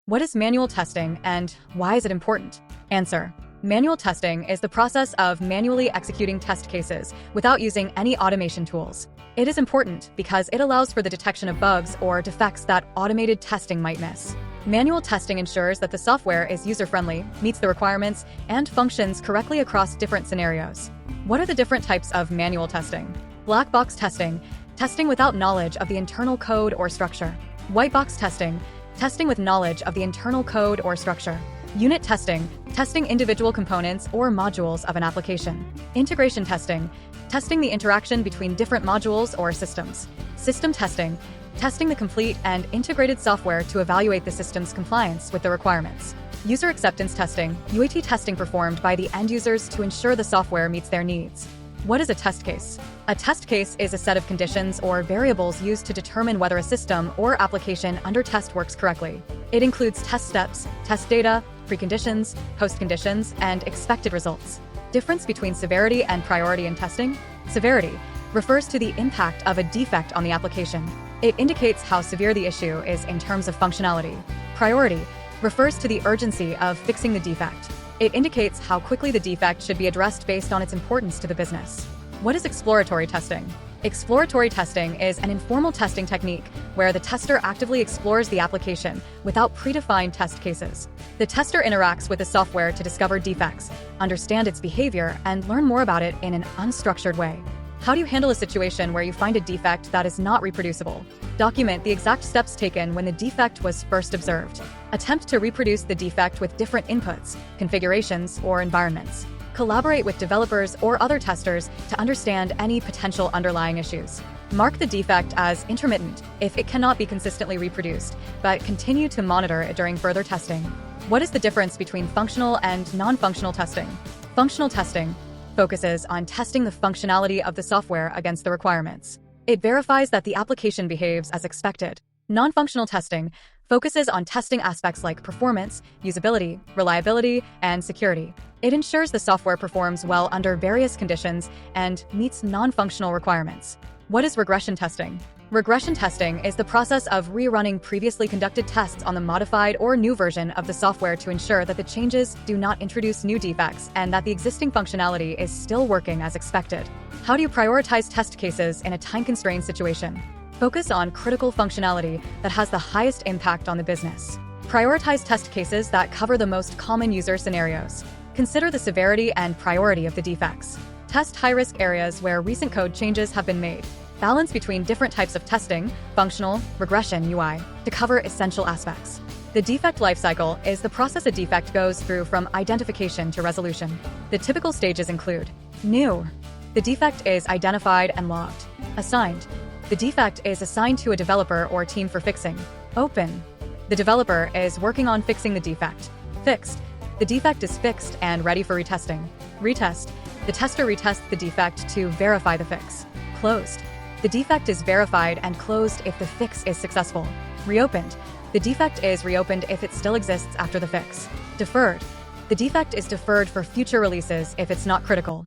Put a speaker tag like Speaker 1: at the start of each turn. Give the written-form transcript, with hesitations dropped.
Speaker 1: What is manual testing and why is it important? Answer. Manual testing is the process of manually executing test cases without using any automation tools. It is important because it allows for the detection of bugs or defects that automated testing might miss. Manual testing ensures that the software is user-friendly, meets the requirements, and functions correctly across different scenarios. What are the different types of manual testing? Black box testing, testing without knowledge of the internal code or structure. White box testing, testing with knowledge of the internal code or structure. Unit testing, testing individual components or modules of an application. Integration testing, testing the interaction between different modules or systems. System testing, testing the complete and integrated software to evaluate the system's compliance with the requirements. User acceptance testing, UAT testing performed by the end users to ensure the software meets their needs. What is a test case? A test case is a set of conditions or variables used to determine whether a system or application under test works correctly. It includes test steps, test data, preconditions, postconditions, and expected results. Difference between severity and priority in testing? Severity refers to the impact of a defect on the application. It indicates how severe the issue is in terms of functionality. Priority refers to the urgency of fixing the defect. It indicates how quickly the defect should be addressed based on its importance to the business. What is exploratory testing? Exploratory testing is an informal testing technique where the tester actively explores the application without predefined test cases. The tester interacts with the software to discover defects, understand its behavior, and learn more about it in an unstructured way. How do you handle a situation where you find a defect that is not reproducible? Document the exact steps taken when the defect was first observed. Attempt to reproduce the defect with different inputs, configurations, or environments. Collaborate with developers or other testers to understand any potential underlying issues. Mark the defect as intermittent if it cannot be consistently reproduced, but continue to monitor it during further testing. What is the difference between functional and non-functional testing? Functional testing focuses on testing the functionality of the software against the requirements. It verifies that the application behaves as expected. Non-functional testing focuses on testing aspects like performance, usability, reliability, and security. It ensures the software performs well under various conditions and meets non-functional requirements. What is regression testing? Regression testing is the process of rerunning previously conducted tests on the modified or new version of the software to ensure that the changes do not introduce new defects and that the existing functionality is still working as expected. How do you prioritize test cases in a time-constrained situation? Focus on critical functionality that has the highest impact on the business. Prioritize test cases that cover the most common user scenarios. Consider the severity and priority of the defects. Test high-risk areas where recent code changes have been made. Balance between different types of testing, functional, regression, UI, to cover essential aspects. The defect lifecycle is the process a defect goes through from identification to resolution. The typical stages include: new. The defect is identified and logged. Assigned. The defect is assigned to a developer or team for fixing. Open. The developer is working on fixing the defect. Fixed. The defect is fixed and ready for retesting. Retest. The tester retests the defect to verify the fix. Closed. The defect is verified and closed if the fix is successful. Reopened. The defect is reopened if it still exists after the fix. Deferred. The defect is deferred for future releases if it's not critical.